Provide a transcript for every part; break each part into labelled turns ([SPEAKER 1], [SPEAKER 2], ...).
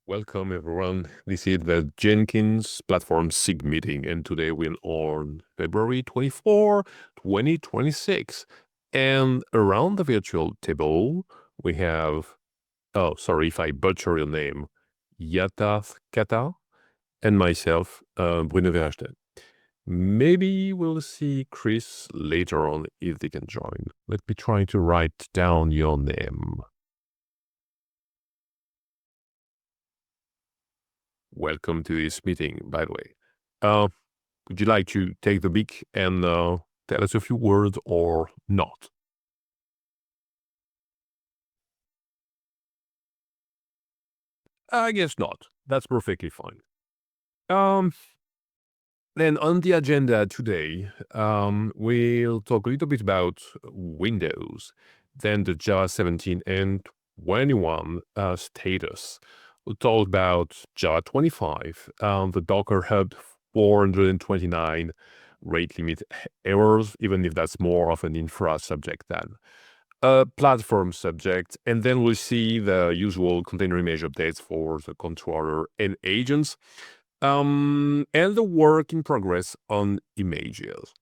[SPEAKER 1] Welcome everyone. This is the Jenkins Platform SIG meeting, and today we're on February 24, 2026. And around the virtual table, we have, oh, sorry if I butcher your name, Yatath Kata, and myself, Bruno Verhachten. Maybe we'll see Chris later on if they can join. Let me try to write down your name. Welcome to this meeting, by the way. Would you like to take the mic and tell us a few words or not? I guess not. That's perfectly fine. Then on the agenda today, we'll talk a little bit about Windows, then the Java 17 and 21 status. We'll talk about Java 25, the Docker Hub 429 rate limit errors, even if that's more of an infra subject than a platform subject. And then we'll see the usual container image updates for the controller and agents. And the work in progress on images.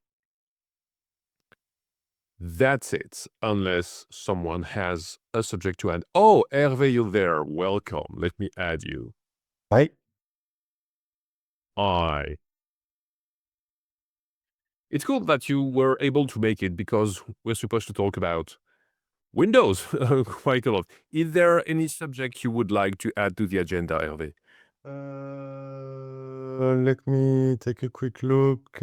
[SPEAKER 1] That's it, unless someone has a subject to add. Oh, Hervé, you're there. Welcome. Let me add you.
[SPEAKER 2] Hi.
[SPEAKER 1] Hi. It's cool that you were able to make it because we're supposed to talk about Windows quite a lot. Is there any subject you would like to add to the agenda, Hervé?
[SPEAKER 2] Let me take a quick look.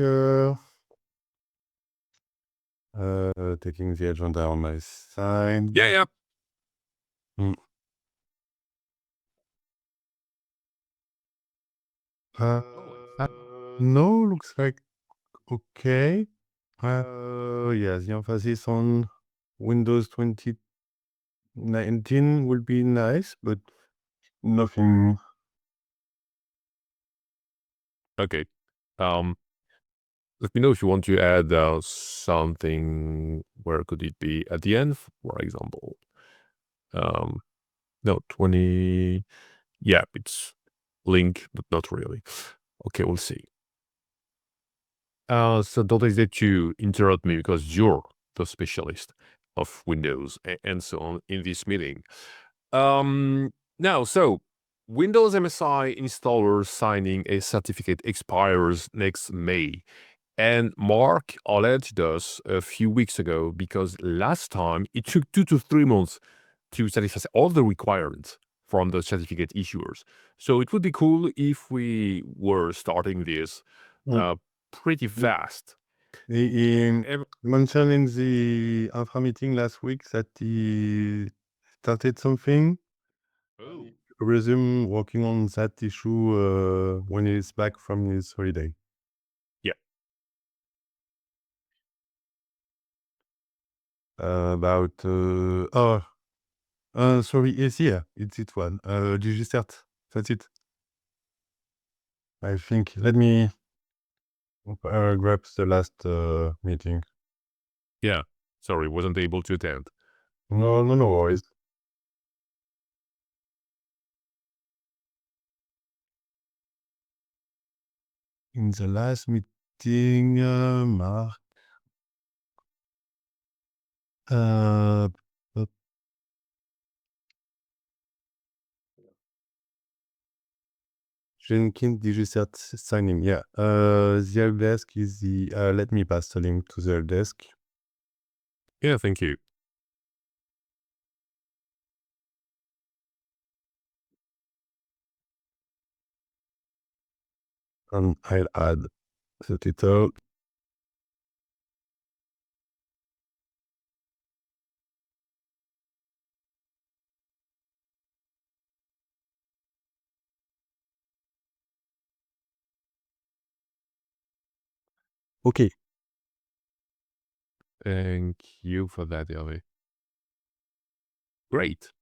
[SPEAKER 2] Taking the agenda on my side.
[SPEAKER 1] Yeah.
[SPEAKER 2] No, looks like okay. Yeah, the emphasis on Windows 2019 will be nice, but nothing.
[SPEAKER 1] Okay. Let me know if you want to add something. Where could it be? At the end, for example. No, 20. Yeah, it's link, but not really. Okay, we'll see. So don't hesitate to interrupt me because you're the specialist of Windows and so on in this meeting. Now, so Windows MSI installer signing a certificate expires next May. And Mark alerted us a few weeks ago because last time it took 2 to 3 months to satisfy all the requirements from the certificate issuers. So it would be cool if we were starting this pretty fast.
[SPEAKER 2] He mentioned in the infra meeting last week that he started something. Resume working on that issue when he's back from his holiday.
[SPEAKER 1] Yeah.
[SPEAKER 2] About sorry, yes, yeah, it's it one. Digicert, that's it. I think. Let me grab the last meeting.
[SPEAKER 1] Yeah. Sorry, wasn't able to attend.
[SPEAKER 2] No worries. In the last meeting, Mark. Jenkins Digicert signing, yeah. The help desk is the. Let me pass the link to the help desk.
[SPEAKER 1] Yeah, thank you.
[SPEAKER 2] And I'll add the title. Okay.
[SPEAKER 1] Thank you for that, Hervé. Great.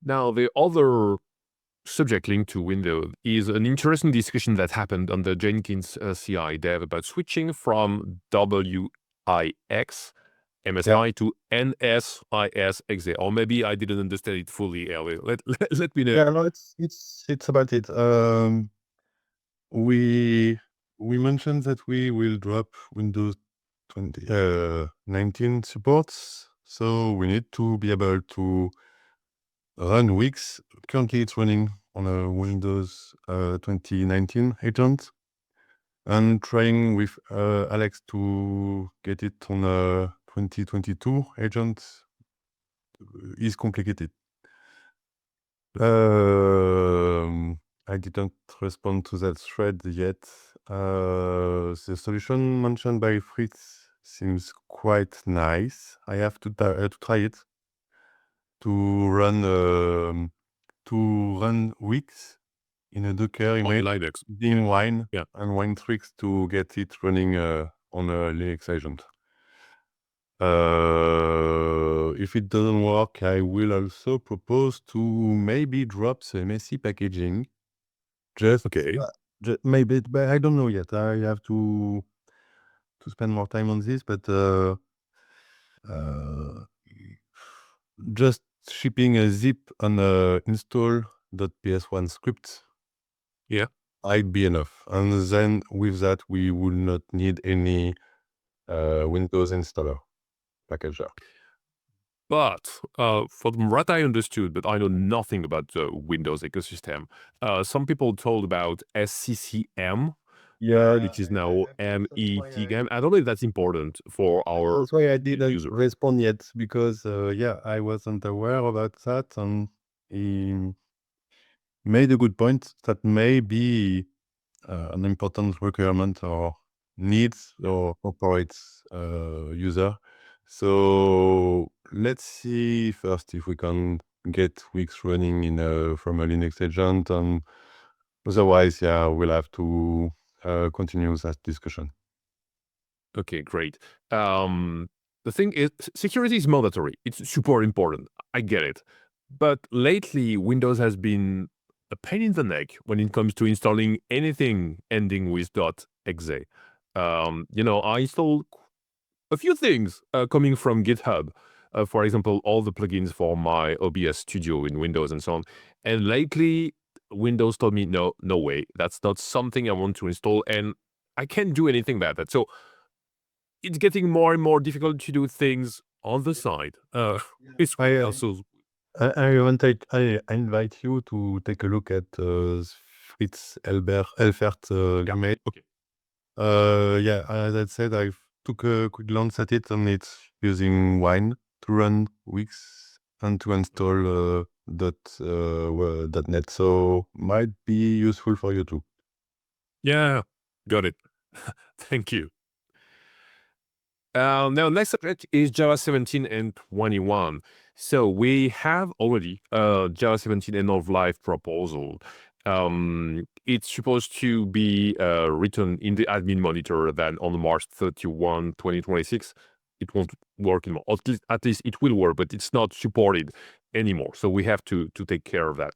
[SPEAKER 1] Now, the other subject linked to Windows is an interesting discussion that happened on the Jenkins CI dev about switching from WIX MSI to NSIS, or maybe I didn't understand it fully, Ellie. Let me know.
[SPEAKER 2] Yeah, no, it's about it. We mentioned that we will drop Windows 19 supports, so we need to be able to run Wix. Currently, it's running on a Windows 2019 agent, and trying with Alex to get it on a 2022 agent is complicated. I didn't respond to that thread yet. The solution mentioned by Fritz seems quite nice. I have to try it to run Wix in a Docker image
[SPEAKER 1] Linux.
[SPEAKER 2] using Wine
[SPEAKER 1] Yeah.
[SPEAKER 2] and Wine tricks to get it running on a Linux agent. If it doesn't work, I will also propose to maybe drop some MSC packaging.
[SPEAKER 1] Okay.
[SPEAKER 2] Maybe, but I don't know yet. I have to spend more time on this, but just shipping a zip on a install.ps1 script,
[SPEAKER 1] Yeah.
[SPEAKER 2] I'd be enough. And then with that, we will not need any Windows installer packager.
[SPEAKER 1] But from what I understood, but I know nothing about the Windows ecosystem, some people told about SCCM, which is now METGAM. I don't know if that's important for our
[SPEAKER 2] That's why I didn't
[SPEAKER 1] user.
[SPEAKER 2] respond yet, because I wasn't aware about that, and he made a good point that may be an important requirement or needs or corporate user. So let's see first if we can get Wix running from a Linux agent, and otherwise, we'll have to continue that discussion.
[SPEAKER 1] Okay, great. The thing is, security is mandatory. It's super important. I get it. But lately, Windows has been a pain in the neck when it comes to installing anything ending with .exe. I installed a few things coming from GitHub. For example, all the plugins for my OBS Studio in Windows and so on. And lately, Windows told me, no way. That's not something I want to install, and I can't do anything about that. So it's getting more and more difficult to do things on the side. It's
[SPEAKER 2] I
[SPEAKER 1] also
[SPEAKER 2] invite you to take a look at Fritz Elfert image.
[SPEAKER 1] okay.
[SPEAKER 2] As I said, I took a quick glance at it, and it's using Wine to run Wix and to install .net. So might be useful for you too.
[SPEAKER 1] Yeah, got it. Thank you. Now, next subject is Java 17 and 21. So we have already Java 17 end of life proposal. It's supposed to be written in the admin monitor then on March 31, 2026. It won't work anymore. At least it will work, but it's not supported anymore. So we have to take care of that.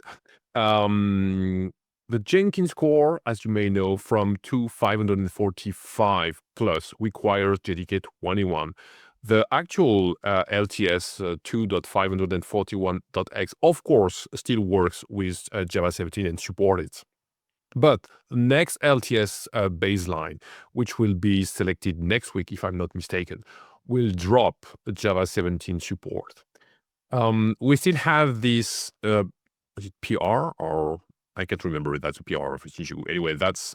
[SPEAKER 1] The Jenkins core, as you may know, from 545 plus requires JDK 21. The actual LTS 2.541.x, of course, still works with Java 17 and support it. But next LTS baseline, which will be selected next week, if I'm not mistaken, will drop Java 17 support. We still have this is it PR, or I can't remember if that's a PR of an issue. Anyway, that's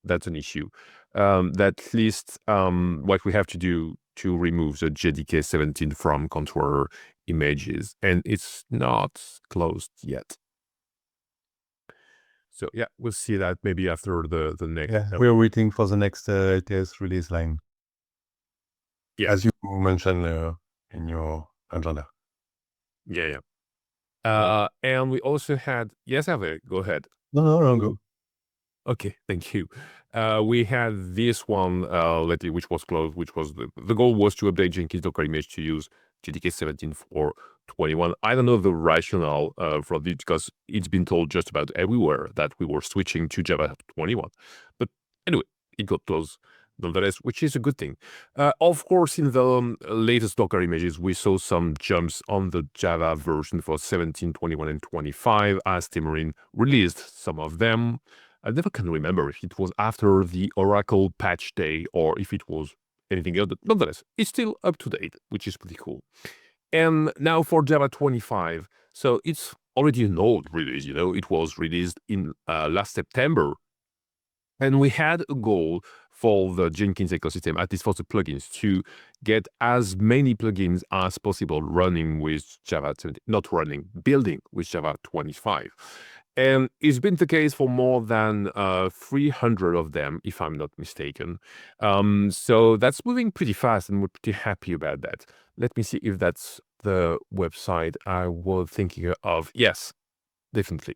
[SPEAKER 1] that's an issue. That lists what we have to do to remove the JDK 17 from controller images, and it's not closed yet. So we'll see that maybe after the next.
[SPEAKER 2] We're waiting for the next LTS release line.
[SPEAKER 1] Yeah,
[SPEAKER 2] as you mentioned in your agenda.
[SPEAKER 1] Yeah. And we also had Hervé, go ahead.
[SPEAKER 2] No, go.
[SPEAKER 1] Okay, thank you. We had this one lately, which was closed, which was the goal was to update Jenkins Docker image to use JDK 17 for 21. I don't know the rationale for this, because it's been told just about everywhere that we were switching to Java 21. But anyway, it got closed nonetheless, which is a good thing. Of course, in the latest Docker images, we saw some jumps on the Java version for 17, 21, and 25 as Timorin released some of them. I never can remember if it was after the Oracle patch day or if it was anything else, but nonetheless, it's still up to date, which is pretty cool. And now for Java 25, so it's already an old release, it was released in last September. And we had a goal for the Jenkins ecosystem, at least for the plugins, to get as many plugins as possible running with Java 20, not running, building with Java 25. And it's been the case for more than 300 of them, if I'm not mistaken. So that's moving pretty fast, and we're pretty happy about that. Let me see if that's the website I was thinking of. Yes, definitely.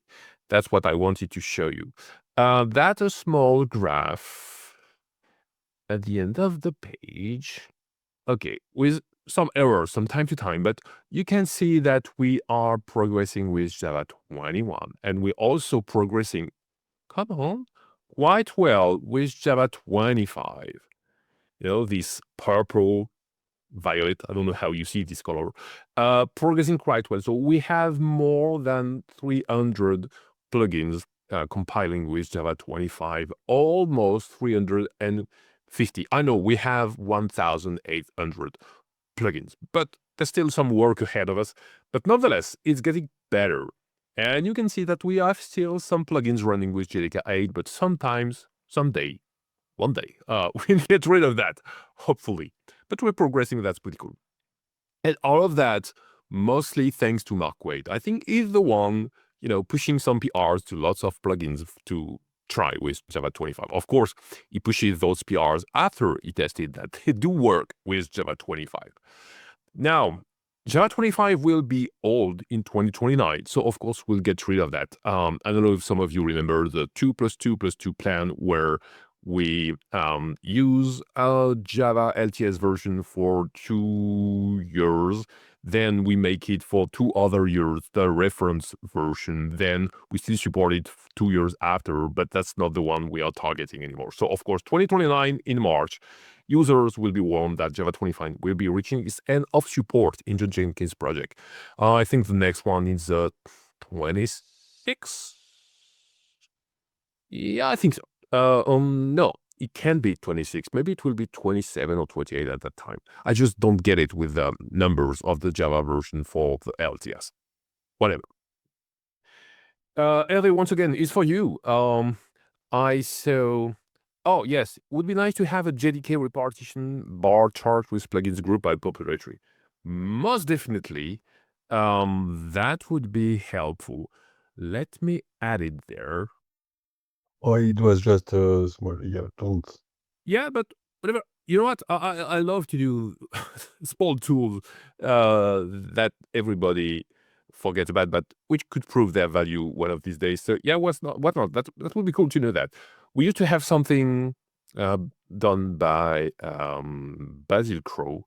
[SPEAKER 1] That's what I wanted to show you. That's a small graph at the end of the page. Okay, with some errors from time to time, but you can see that we are progressing with Java 21, and we're also progressing, come on, quite well with Java 25. This purple, violet, I don't know how you see this color, progressing quite well. So we have more than 300 plugins compiling with Java 25, almost 350. I know we have 1,800 plugins, but there's still some work ahead of us. But nonetheless, it's getting better. And you can see that we have still some plugins running with JDK 8, but sometimes, someday, one day, we'll get rid of that, hopefully. But we're progressing, that's pretty cool. And all of that, mostly thanks to Mark Wade. I think he's the one, pushing some PRs to lots of plugins to try with Java 25. Of course, he pushes those PRs after he tested that they do work with Java 25. Now, Java 25 will be old in 2029, so of course we'll get rid of that. I don't know if some of you remember the 2+2+2 plan where we use a Java LTS version for 2 years, then we make it for 2 other years, the reference version, then we still support it 2 years after, but that's not the one we are targeting anymore. So of course, 2029 in March, users will be warned that Java 25 will be reaching its end of support in the Jenkins project. I think the next one is 26. Yeah, I think so. No, it can be 26. Maybe it will be 27 or 28 at that time. I just don't get it with the numbers of the Java version for the LTS. Whatever. Hervé, once again, is for you. I saw. Oh, yes, would be nice to have a JDK repartition bar chart with plugins group by popularity. Most definitely, that would be helpful. Let me add it there.
[SPEAKER 2] Or it was just a small, yeah, don't.
[SPEAKER 1] Yeah, but whatever. You know what? I love to do small tools that everybody forgets about, but which could prove their value one of these days. So yeah, what not? That would be cool to know that. We used to have something done by Basil Crow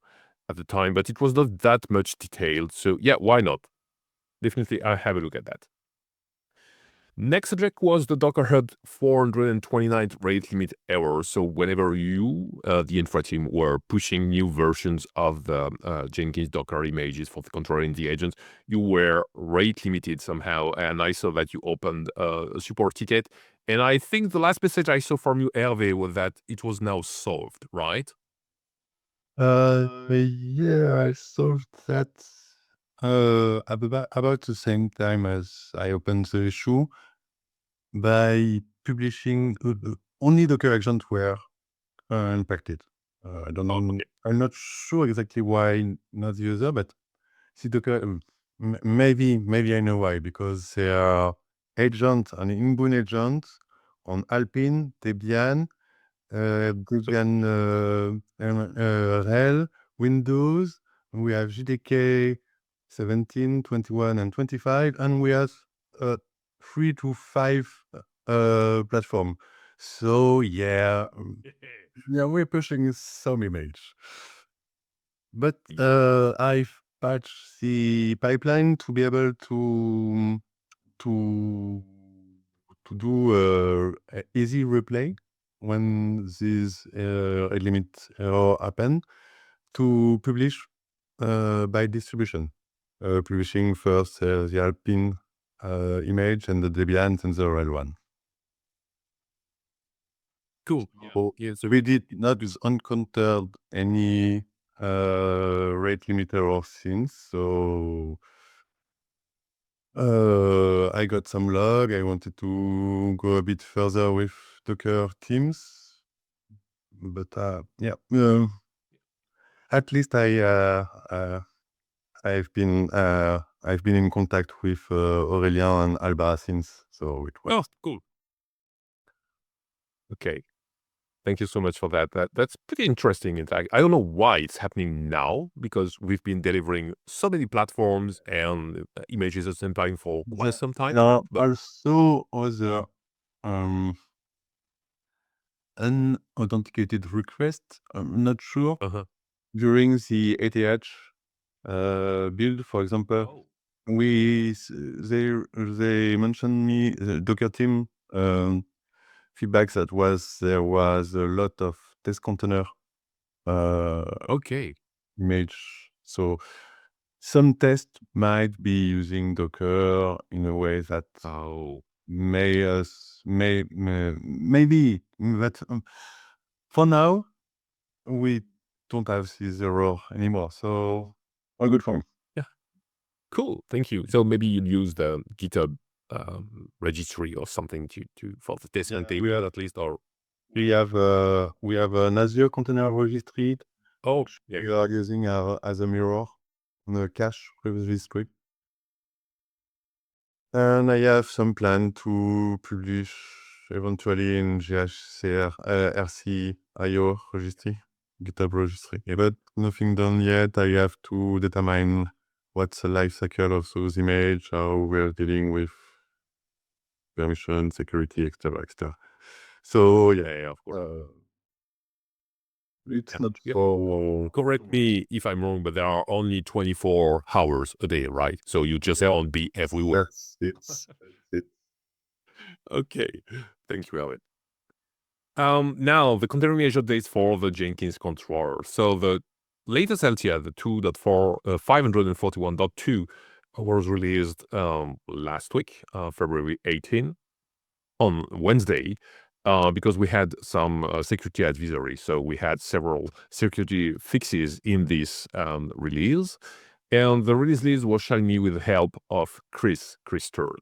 [SPEAKER 1] at the time, but it was not that much detailed. So yeah, why not? Definitely, I'll have a look at that. Next subject was the Docker Hub 429 rate limit error. So whenever you, the infra team, were pushing new versions of the Jenkins Docker images for the controller and the agents, you were rate limited somehow. And I saw that you opened a support ticket. And I think the last message I saw from you, Hervé, was that it was now solved, right?
[SPEAKER 2] Yeah, I solved that about the same time as I opened the issue by publishing only Docker agents were impacted. I don't know.
[SPEAKER 1] Okay.
[SPEAKER 2] I'm not sure exactly why not the other, but see Docker. Maybe I know why, because there are agents and inbound agents on Alpine, Debian, Debian RHEL, Windows. We have JDK 17, 21, and 25, and we have 3 to 5 platform. So yeah, yeah, we're pushing some image. But I've patched the pipeline to be able to to do easy replay. when this rate limit error happen, to publish by distribution, publishing first the Alpine image and the Debian and the real one.
[SPEAKER 1] Cool.
[SPEAKER 2] So
[SPEAKER 1] Yeah. So
[SPEAKER 2] we did not encounter any rate limit error since. So I got some log. I wanted to go a bit further with Docker teams, but yeah, at least I've been in contact with Aurélien and Alba since, so it was.
[SPEAKER 1] oh, cool. Okay. Thank you so much for that. That's pretty interesting. In fact, I don't know why it's happening now because we've been delivering so many platforms and images at the same time for quite some time.
[SPEAKER 2] There are
[SPEAKER 1] But
[SPEAKER 2] also other unauthenticated requests. I'm not sure. During the ATH build, for example, they mentioned me the Docker team feedback that there was a lot of test container
[SPEAKER 1] okay.
[SPEAKER 2] image. So some tests might be using Docker in a way that maybe, but for now we don't have this error anymore. So all good for me.
[SPEAKER 1] Yeah. Cool. Thank you. So maybe you'll use the GitHub registry or something to for the test container at least, or
[SPEAKER 2] we have an Azure container registry.
[SPEAKER 1] yeah.
[SPEAKER 2] We are using as a mirror on the cache registry. And I have some plan to publish eventually in GHCR RC.io registry, GitHub registry. But nothing done yet. I have to determine what's the life cycle of those images, how we're dealing with permission, security, etc., etc. So yeah,
[SPEAKER 1] of course.
[SPEAKER 2] It's not so.
[SPEAKER 1] Correct me if I'm wrong, but there are only 24 hours a day, right? So you just can't be everywhere.
[SPEAKER 2] That's it.
[SPEAKER 1] Okay. Thank you, Elliot. Now the container image updates for the Jenkins controller. So the latest LTS, the 2.4, 541.2 was released last week, February 18, on Wednesday, because we had some security advisory. So we had several security fixes in this release. And the release list was Shalini with the help of Chris Turd.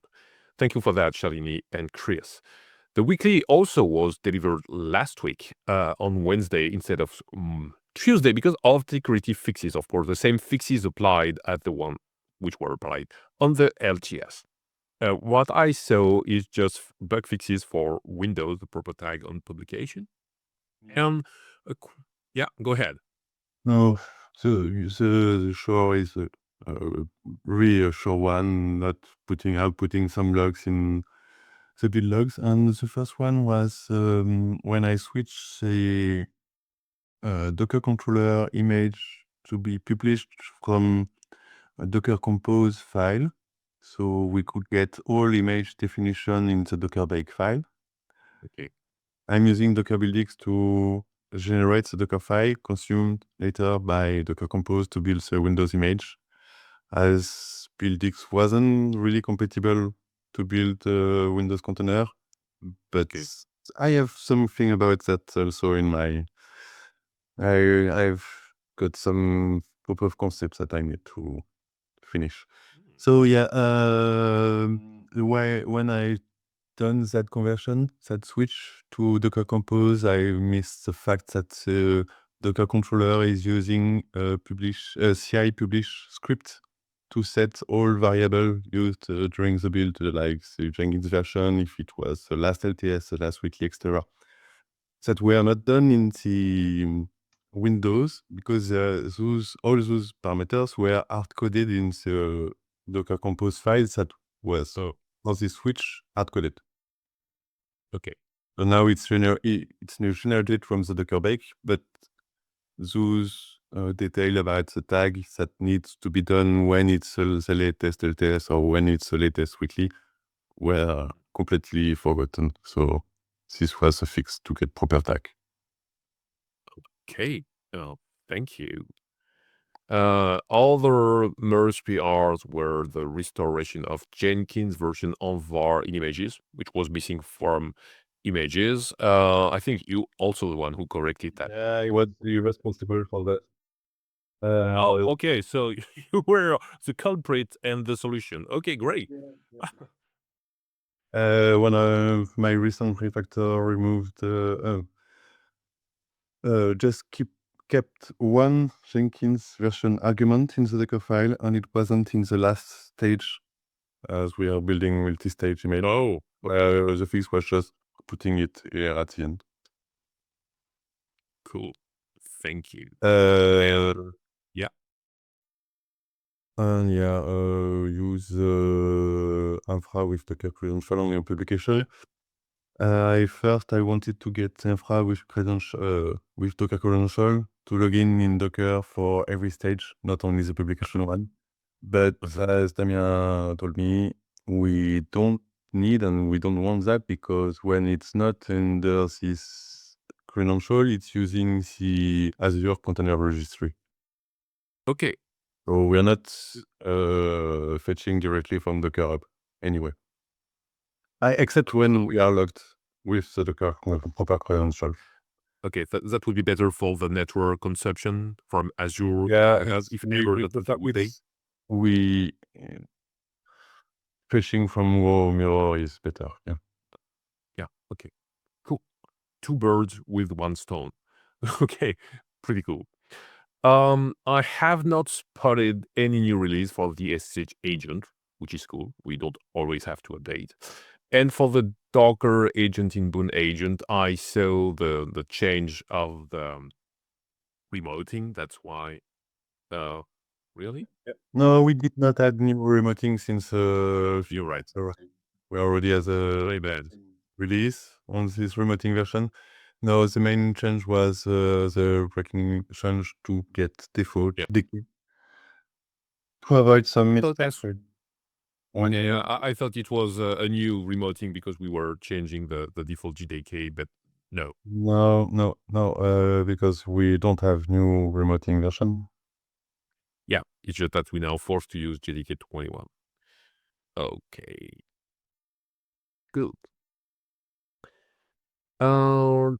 [SPEAKER 1] Thank you for that, Shalini and Chris. The weekly also was delivered last week on Wednesday instead of Tuesday because of security fixes. Of course, the same fixes applied as the one which were applied on the LTS. What I saw is just bug fixes for Windows, the proper tag on publication. And yeah, go ahead.
[SPEAKER 2] No, the show is really a show one, not putting some logs in the build logs. And the first one was when I switched the Docker controller image to be published from a Docker Compose file. So we could get all image definition in the Docker bake file.
[SPEAKER 1] Okay.
[SPEAKER 2] I'm using Docker buildx to generate the Docker file consumed later by Docker Compose to build the Windows image, as buildx wasn't really compatible to build a Windows container. But I have something about that also in my. I've got some proof of concepts that I need to finish. So yeah, when I done that conversion, that switch to Docker Compose, I missed the fact that Docker controller is using CI publish script to set all variable used during the build, like the Jenkins version, if it was the last LTS, the last weekly, etc. That were not done in the Windows because all those parameters were hard-coded in the Docker Compose files that was on the switch hard-coded.
[SPEAKER 1] Okay.
[SPEAKER 2] So now it's generated from the Docker bake, but those detail about the tag that needs to be done when it's the latest LTS or when it's the latest weekly were completely forgotten. So this was a fix to get proper tag.
[SPEAKER 1] Okay, thank you. Other merge PRs were the restoration of Jenkins version on var in images, which was missing from images. I think you also the one who corrected that.
[SPEAKER 2] Yeah, I was responsible for that.
[SPEAKER 1] Okay, so you were the culprit and the solution. Okay, great.
[SPEAKER 2] One of my recent refactor removed just kept one Jenkins version argument in the Docker file, and it wasn't in the last stage as we are building multi-stage image.
[SPEAKER 1] Oh,
[SPEAKER 2] The fix was just putting it here at the end.
[SPEAKER 1] cool. Thank you. Yeah.
[SPEAKER 2] And yeah, use infra with Docker credential on your publication. First, I wanted to get infra with credential with Docker credential to log in Docker for every stage, not only the publication one. But as Damien told me, we don't need and we don't want that because when it's not under this credential, it's using the Azure Container Registry.
[SPEAKER 1] Okay.
[SPEAKER 2] So we are not fetching directly from Docker Hub anyway. Except when we are logged with the Docker proper credential.
[SPEAKER 1] Okay, that would be better for the network consumption from Azure.
[SPEAKER 2] Yeah,
[SPEAKER 1] if ever that would be.
[SPEAKER 2] we fetching from raw mirror is better. Yeah.
[SPEAKER 1] Yeah. Okay. Cool. 2 birds with 1 stone. Okay. Pretty cool. I have not spotted any new release for the SSH agent, which is cool. We don't always have to update. And for the Docker agent in Boon agent, I saw the change of the remoting. That's why. Really?
[SPEAKER 2] No, we did not add new remoting since
[SPEAKER 1] You're right.
[SPEAKER 2] we already has a
[SPEAKER 1] Very bad.
[SPEAKER 2] release on this remoting version. No, the main change was the breaking change to get default
[SPEAKER 1] Yeah.
[SPEAKER 2] decay to avoid some
[SPEAKER 1] So that's
[SPEAKER 2] mistakes.
[SPEAKER 1] Yeah, I thought it was a new remoting because we were changing the default GDK, but no.
[SPEAKER 2] No, because we don't have new remoting version.
[SPEAKER 1] Yeah, it's just that we're now forced to use JDK 21. Okay. Good. And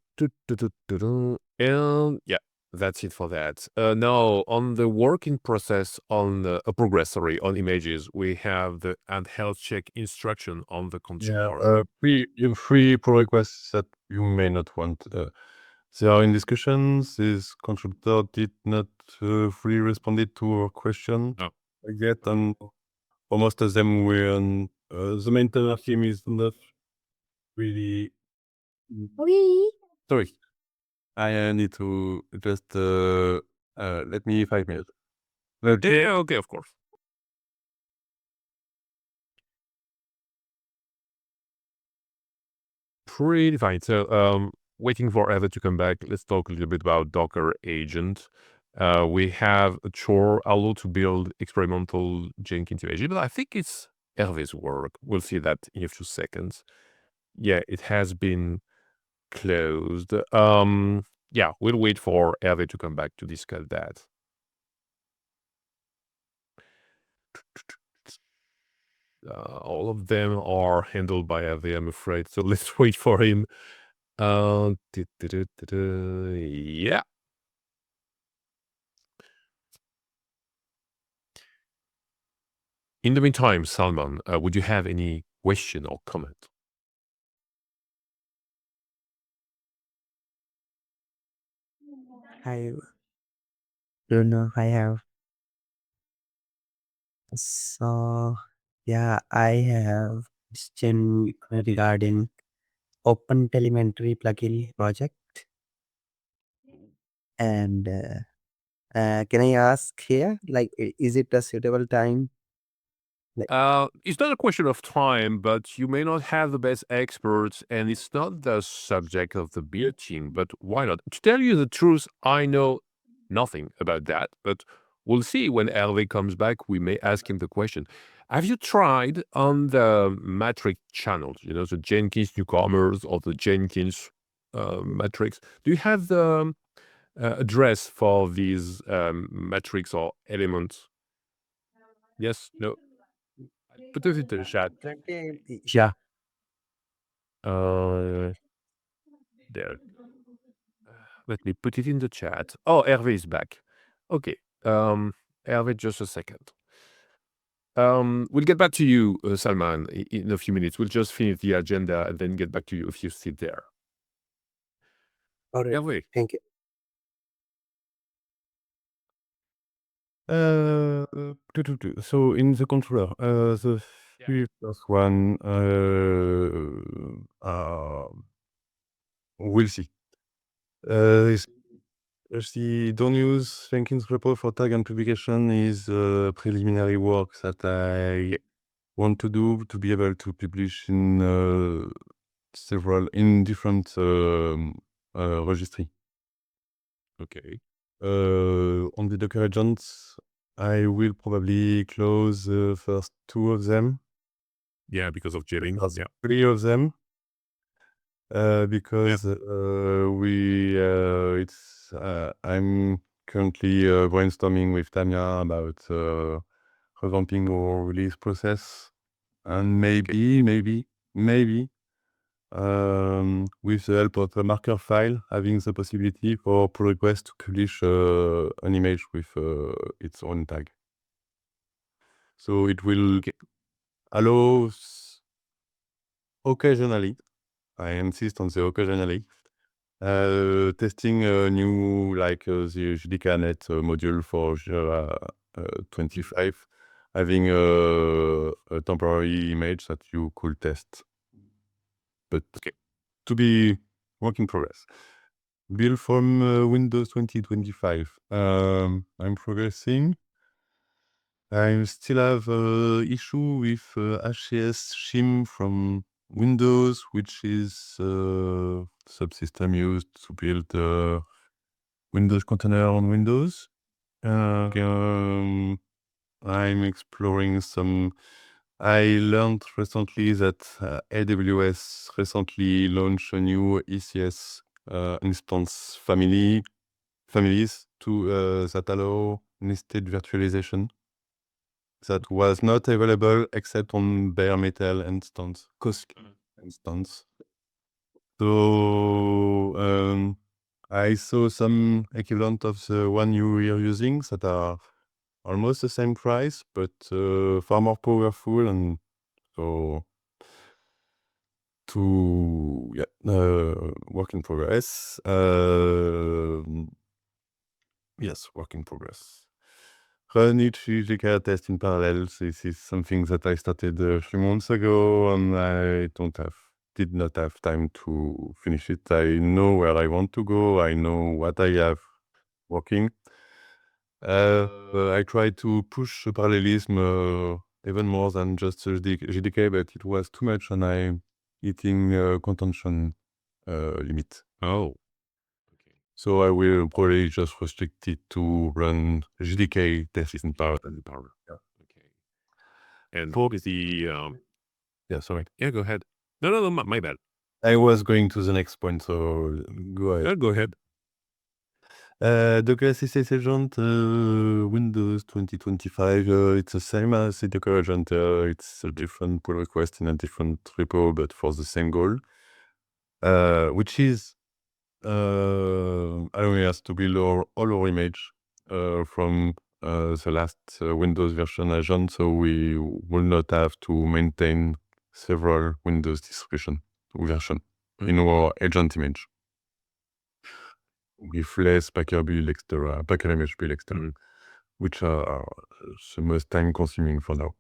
[SPEAKER 1] yeah, that's it for that. Now, on the working process on a progressory on images, we have the and health check instruction on the console.
[SPEAKER 2] Free pull requests that you may not want. They are in discussions. This contributor did not fully responded to our question
[SPEAKER 1] Oh.
[SPEAKER 2] yet, and for most of them, the maintainer team is not really. Sorry, I need to just let me 5 minutes.
[SPEAKER 1] Yeah, okay, of course. Pretty fine. So, waiting for Eva to come back, let's talk a little bit about Docker agent. We have a chore allow to build experimental Jenkins image, but I think it's Hervé's work. We'll see that in a few seconds. Yeah, it has been closed. Yeah, we'll wait for Hervé to come back to discuss that. All of them are handled by Hervé, I'm afraid. So let's wait for him. Yeah. In the meantime, Salman, would you have any question or comment?
[SPEAKER 3] I don't know if I have. So, yeah, I have question regarding Open Telemetry plugin project. And can I ask here, like, is it a suitable time?
[SPEAKER 1] It's not a question of time, but you may not have the best experts, and it's not the subject of the beer team, but why not? To tell you the truth, I know nothing about that, but we'll see when Hervé comes back. We may ask him the question. Have you tried on the Matrix channels, the Jenkins newcomers or the Jenkins Matrix? Do you have the address for these metrics or elements? Yes, no. Put it in the chat.
[SPEAKER 3] Yeah.
[SPEAKER 1] There. Let me put it in the chat. Oh, Hervé is back. Okay. Hervé, just a second. We'll get back to you, Salman, in a few minutes. We'll just finish the agenda and then get back to you if you sit there.
[SPEAKER 3] All right.
[SPEAKER 1] Hervé.
[SPEAKER 3] Thank you.
[SPEAKER 2] So in the controller, the first one, we'll see. The don't use Jenkins repo for tag and publication is preliminary work that I want to do to be able to publish in different registry.
[SPEAKER 1] Okay.
[SPEAKER 2] On the Docker agents, I will probably close the first two of them.
[SPEAKER 1] Yeah, because of Jilin. Yeah.
[SPEAKER 2] Three of them. Because I'm currently brainstorming with Tanya about revamping our release process, and maybe with the help of a marker file, having the possibility for pull request to publish an image with its own tag. So it will allow occasionally, I insist on the occasionally, testing a new, like the JDK.NET module for Jira 25, having a temporary image that you could test. But to be work in progress. Build from Windows 2025. I'm progressing. I still have issue with HCS shim from Windows, which is subsystem used to build Windows container on Windows. I'm exploring some. I learned recently that AWS recently launched a new ECS instance families to that allow nested virtualization that was not available except on bare metal instance, instance. So I saw some equivalent of the one you were using that are almost the same price, but far more powerful, and so work in progress. Yes, work in progress. Run each JDK test in parallel. This is something that I started a few months ago, and I did not have time to finish it. I know where I want to go. I know what I have working. I tried to push parallelism even more than just JDK, but it was too much, and I'm hitting contention limit.
[SPEAKER 1] Oh.
[SPEAKER 2] So I will probably just restrict it to run JDK tests in parallel. Yeah.
[SPEAKER 1] Okay. And what is the
[SPEAKER 2] Yeah, sorry.
[SPEAKER 1] Yeah, go ahead. No, my bad.
[SPEAKER 2] I was going to the next point, so go ahead.
[SPEAKER 1] Go ahead.
[SPEAKER 2] Docker SSH agent, Windows 2025. It's the same as the Docker agent. It's a different pull request in a different repo, but for the same goal, which is allowing us to build all our image from the last Windows version agent, so we will not have to maintain several Windows distribution version in our agent image with less Packer build, etc., Packer image build, etc., which are the most time-consuming for now.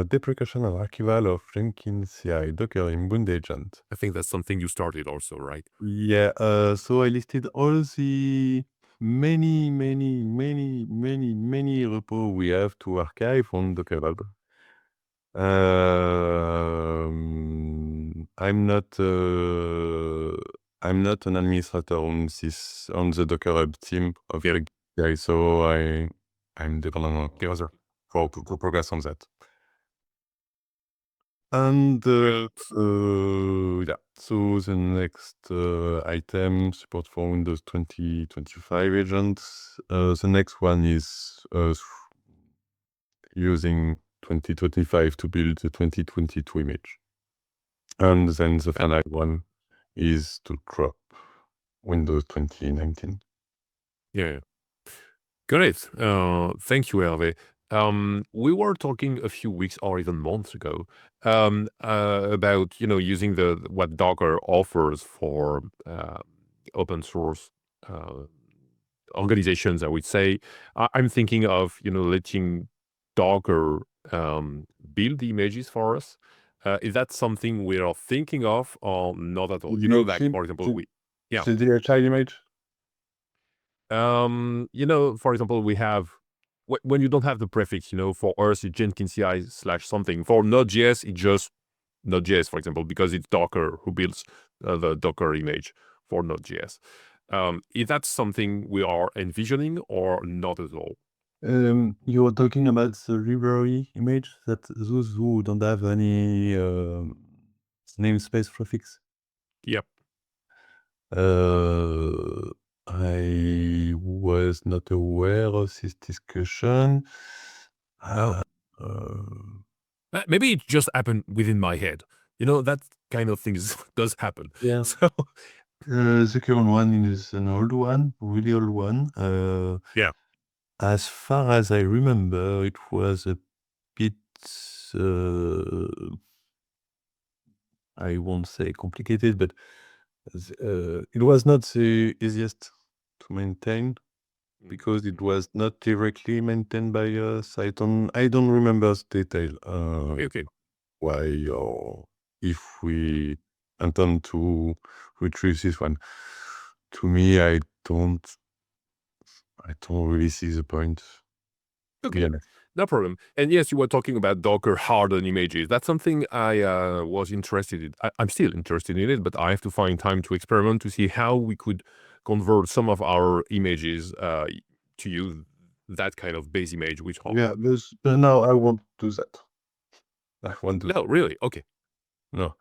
[SPEAKER 2] Deprecation and archival of Jenkins CI Docker in Bound agent.
[SPEAKER 1] I think that's something you started also, right?
[SPEAKER 2] Yeah, so I listed all the many repo we have to archive on Docker Hub. I'm not an administrator on the Docker Hub team of Eric, so I'm dependent on the other to progress on that. And yeah, so the next item, support for Windows 2025 agents. The next one is using 2025 to build the 2022 image. And then the final one is to drop Windows 2019.
[SPEAKER 1] Yeah. Great. Thank you, Hervé. We were talking a few weeks or even months ago about using what Docker offers for open source organizations. I would say I'm thinking of letting Docker build the images for us. Is that something we are thinking of or not at all? Like for example,
[SPEAKER 2] the DHI image.
[SPEAKER 1] For example, we have when you don't have the prefix, for us it's Jenkins CI/something. For Node.js, it's just Node.js, for example, because it's Docker who builds the Docker image for Node.js. Is that something we are envisioning or not at all?
[SPEAKER 2] You were talking about the library image, that those who don't have any namespace prefix.
[SPEAKER 1] Yep.
[SPEAKER 2] I was not aware of this discussion.
[SPEAKER 1] Maybe it just happened within my head. That kind of things does happen.
[SPEAKER 2] Yeah.
[SPEAKER 1] So
[SPEAKER 2] the current one is an old one, really old one.
[SPEAKER 1] Yeah.
[SPEAKER 2] As far as I remember, it was a bit, I won't say complicated, but it was not the easiest to maintain because it was not directly maintained by us. I don't remember the detail.
[SPEAKER 1] Okay.
[SPEAKER 2] Why or if we intend to retrieve this one. To me, I don't really see the point.
[SPEAKER 1] Okay.
[SPEAKER 2] Yeah.
[SPEAKER 1] No problem. And yes, you were talking about Docker hardened images. That's something I was interested in. I'm still interested in it, but I have to find time to experiment to see how we could convert some of our images to use that kind of base image.
[SPEAKER 2] Yeah, but now I won't do that. I won't do
[SPEAKER 1] No, really? Okay.
[SPEAKER 2] No.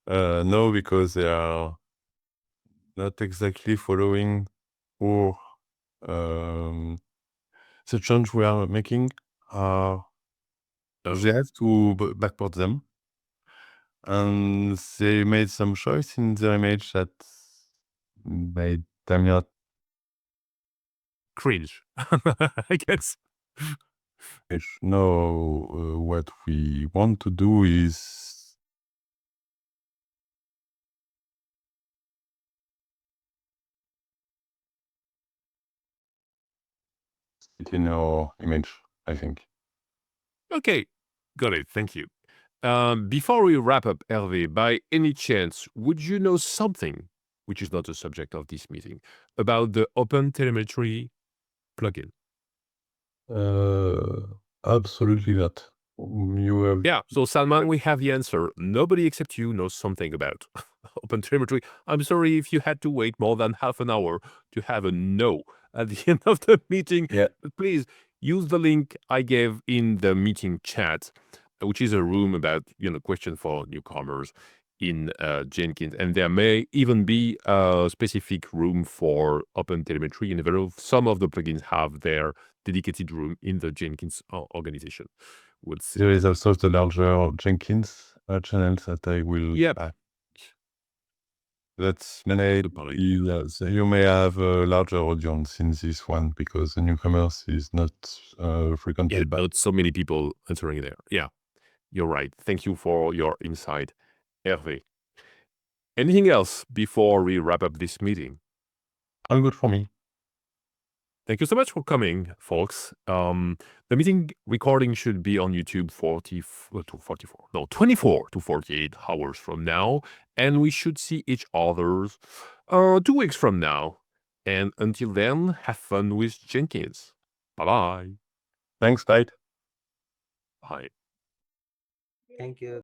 [SPEAKER 2] No, because they are not exactly following or the change we are making. They have to backport them. And they made some choice in the image that made them not
[SPEAKER 1] Cringe, I guess.
[SPEAKER 2] know what we want to do is it in our image, I think.
[SPEAKER 1] Okay, got it. Thank you. Before we wrap up, Hervé, by any chance, would you know something, which is not the subject of this meeting, about the Open Telemetry plugin?
[SPEAKER 2] Absolutely not. You have
[SPEAKER 1] Yeah, so Salman, we have the answer. Nobody except you knows something about Open Telemetry. I'm sorry if you had to wait more than half an hour to have a no at the end of the meeting.
[SPEAKER 2] Yeah.
[SPEAKER 1] But please use the link I gave in the meeting chat, which is a room about question for newcomers in Jenkins, and there may even be a specific room for Open Telemetry. And some of the plugins have their dedicated room in the Jenkins organization. We'll see.
[SPEAKER 2] There is also the larger Jenkins channel that I will.
[SPEAKER 1] Yep.
[SPEAKER 2] That's you may have a larger audience in this one because the newcomers is not frequented.
[SPEAKER 1] Yeah, but so many people entering there. Yeah, you're right. Thank you for your insight, Hervé. Anything else before we wrap up this meeting?
[SPEAKER 2] All good for me.
[SPEAKER 1] Thank you so much for coming, folks. The meeting recording should be on YouTube 24 to 48 hours from now, and we should see each other 2 weeks from now. And until then, have fun with Jenkins. Bye-bye.
[SPEAKER 2] Thanks, bye.
[SPEAKER 1] Bye.
[SPEAKER 3] Thank you.